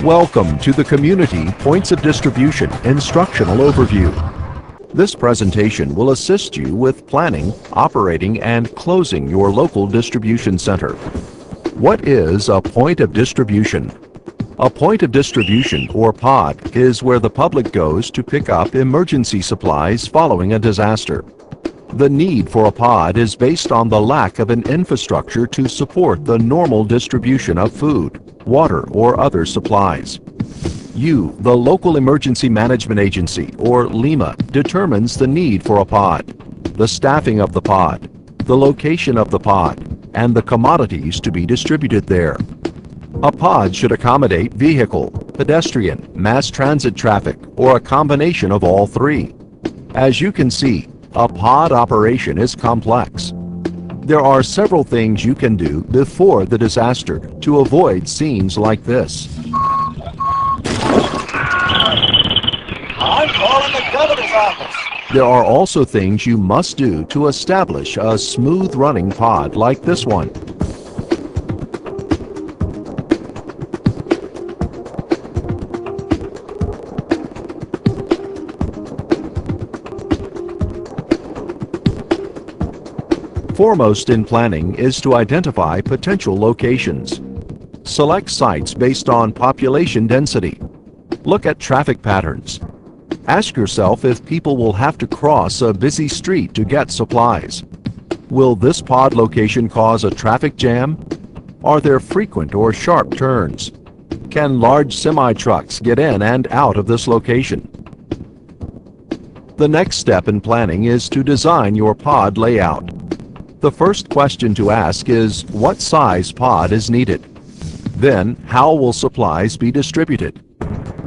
Welcome to the Community Points of Distribution Instructional Overview. This presentation will assist you with planning, operating, and closing your local distribution center. What is a point of distribution? A point of distribution, or pod, is where the public goes to pick up emergency supplies following a disaster. The need for a pod is based on the lack of an infrastructure to support the normal distribution of food, water, or other supplies. You, the local emergency management agency, or LEMA, determines the need for a pod, the staffing of the pod, the location of the pod, and the commodities to be distributed there. A pod should accommodate vehicle, pedestrian, mass transit traffic, or a combination of all three. As you can see, a pod operation is complex. There are several things you can do before the disaster to avoid scenes like this. I'm calling the governor's office. There are also things you must do to establish a smooth-running pod like this one. Foremost in planning is to identify potential locations. Select sites based on population density. Look at traffic patterns. Ask yourself if people will have to cross a busy street to get supplies. Will this pod location cause a traffic jam? Are there frequent or sharp turns? Can large semi-trucks get in and out of this location? The next step in planning is to design your pod layout. The first question to ask is, what size pod is needed? Then, how will supplies be distributed?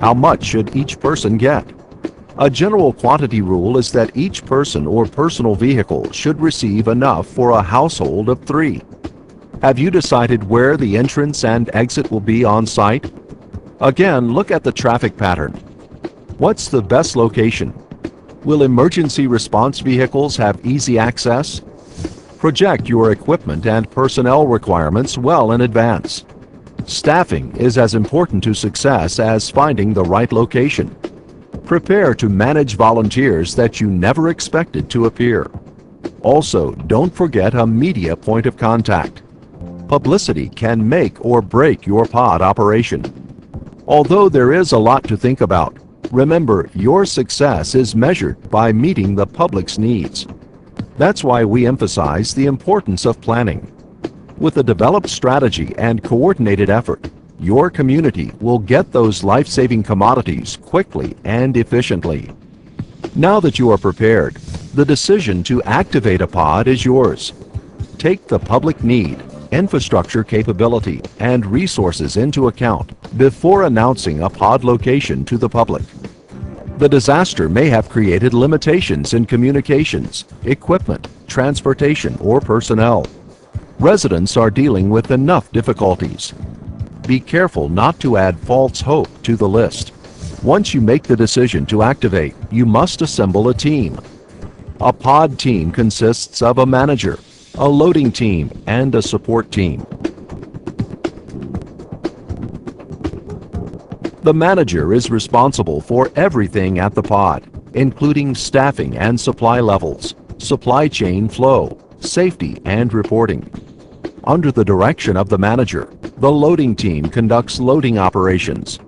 How much should each person get? A general quantity rule is that each person or personal vehicle should receive enough for a household of 3. Have you decided where the entrance and exit will be on site? Again, look at the traffic pattern. What's the best location? Will emergency response vehicles have easy access? Project your equipment and personnel requirements well in advance. Staffing is as important to success as finding the right location. Prepare to manage volunteers that you never expected to appear. Also, don't forget a media point of contact. Publicity can make or break your pod operation. Although there is a lot to think about, remember your success is measured by meeting the public's needs. That's why we emphasize the importance of planning. With a developed strategy and coordinated effort, your community will get those life-saving commodities quickly and efficiently. Now that you are prepared, the decision to activate a pod is yours. Take the public need, infrastructure capability, and resources into account before announcing a pod location to the public. The disaster may have created limitations in communications, equipment, transportation, or personnel. Residents are dealing with enough difficulties. Be careful not to add false hope to the list. Once you make the decision to activate, you must assemble a team. A pod team consists of a manager, a loading team, and a support team. The manager is responsible for everything at the pod, including staffing and supply levels, supply chain flow, safety, and reporting. Under the direction of the manager, the loading team conducts loading operations.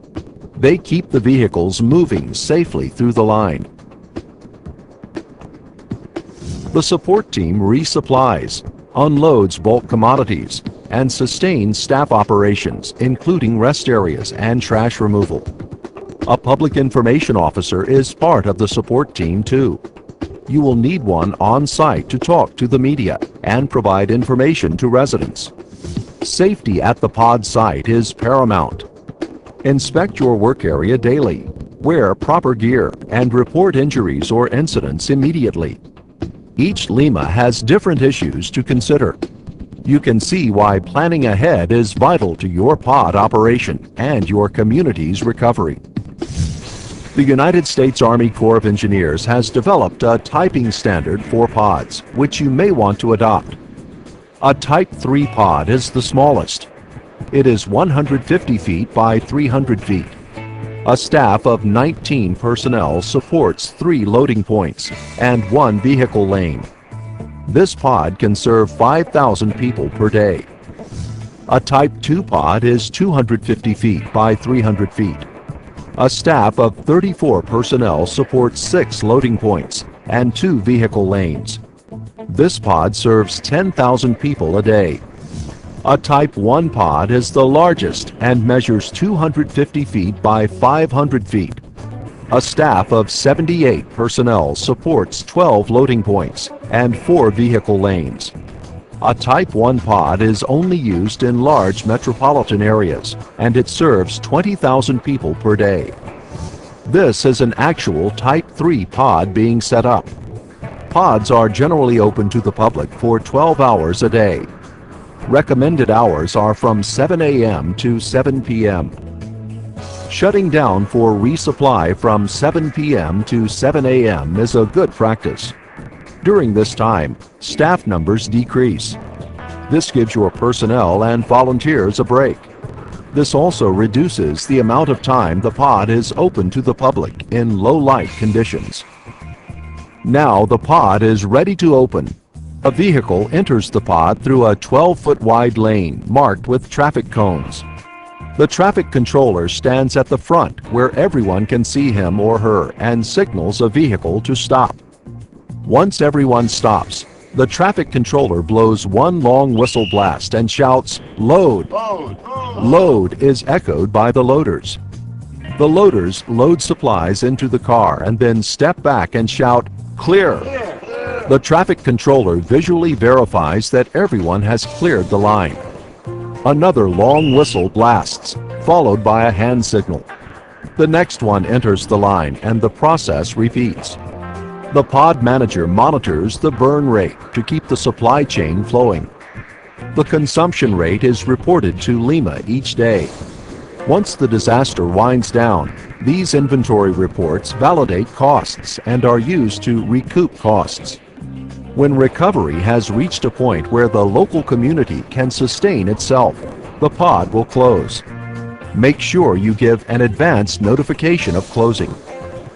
They keep the vehicles moving safely through the line. The support team resupplies, unloads bulk commodities, and sustains staff operations, including rest areas and trash removal. A public information officer is part of the support team too. You will need one on site to talk to the media and provide information to residents. Safety at the pod site is paramount. Inspect your work area daily, wear proper gear, and report injuries or incidents immediately. Each LEMA has different issues to consider. You can see why planning ahead is vital to your pod operation and your community's recovery. The United States Army Corps of Engineers has developed a typing standard for pods, which you may want to adopt. A Type 3 pod is the smallest. It is 150 feet by 300 feet. A staff of 19 personnel supports 3 loading points and 1 vehicle lane. This pod can serve 5,000 people per day. A Type 2 pod is 250 feet by 300 feet. A staff of 34 personnel supports 6 loading points and 2 vehicle lanes. This pod serves 10,000 people a day. A Type 1 pod is the largest and measures 250 feet by 500 feet. A staff of 78 personnel supports 12 loading points and 4 vehicle lanes. A Type 1 pod is only used in large metropolitan areas, and it serves 20,000 people per day. This is an actual Type 3 pod being set up. Pods are generally open to the public for 12 hours a day. Recommended hours are from 7 a.m. to 7 p.m. Shutting down for resupply from 7 p.m. to 7 a.m. is a good practice. During this time, staff numbers decrease. This gives your personnel and volunteers a break. This also reduces the amount of time the pod is open to the public in low light conditions. Now the pod is ready to open. A vehicle enters the pod through a 12-foot wide lane marked with traffic cones. The traffic controller stands at the front where everyone can see him or her and signals a vehicle to stop. Once everyone stops, the traffic controller blows one long whistle blast and shouts, "Load!" Load is echoed by the loaders. The loaders load supplies into the car and then step back and shout, "Clear!" The traffic controller visually verifies that everyone has cleared the line. Another long whistle blasts, followed by a hand signal. The next one enters the line and the process repeats. The pod manager monitors the burn rate to keep the supply chain flowing. The consumption rate is reported to Lima each day. Once the disaster winds down, these inventory reports validate costs and are used to recoup costs. When recovery has reached a point where the local community can sustain itself, the pod will close. Make sure you give an advance notification of closing.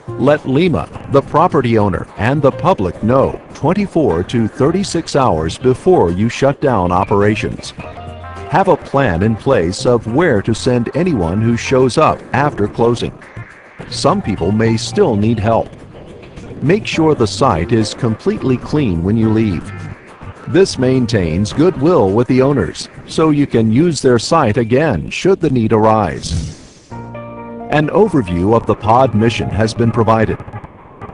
Let Lima, the property owner, and the public know 24 to 36 hours before you shut down operations. Have a plan in place of where to send anyone who shows up after closing. Some people may still need help. Make sure the site is completely clean when you leave. This maintains goodwill with the owners, so you can use their site again should the need arise. An overview of the pod mission has been provided.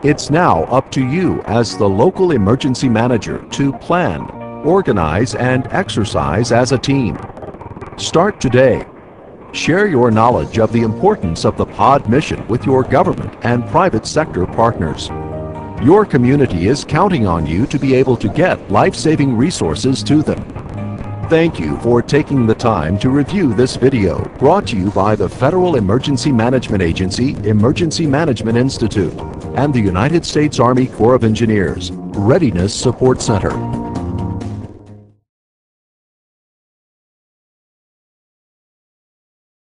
It's now up to you as the local emergency manager to plan, organize, and exercise as a team. Start today. Share your knowledge of the importance of the pod mission with your government and private sector partners. Your community is counting on you to be able to get life-saving resources to them. Thank you for taking the time to review this video brought to you by the Federal Emergency Management Agency, Emergency Management Institute, and the United States Army Corps of Engineers, Readiness Support Center.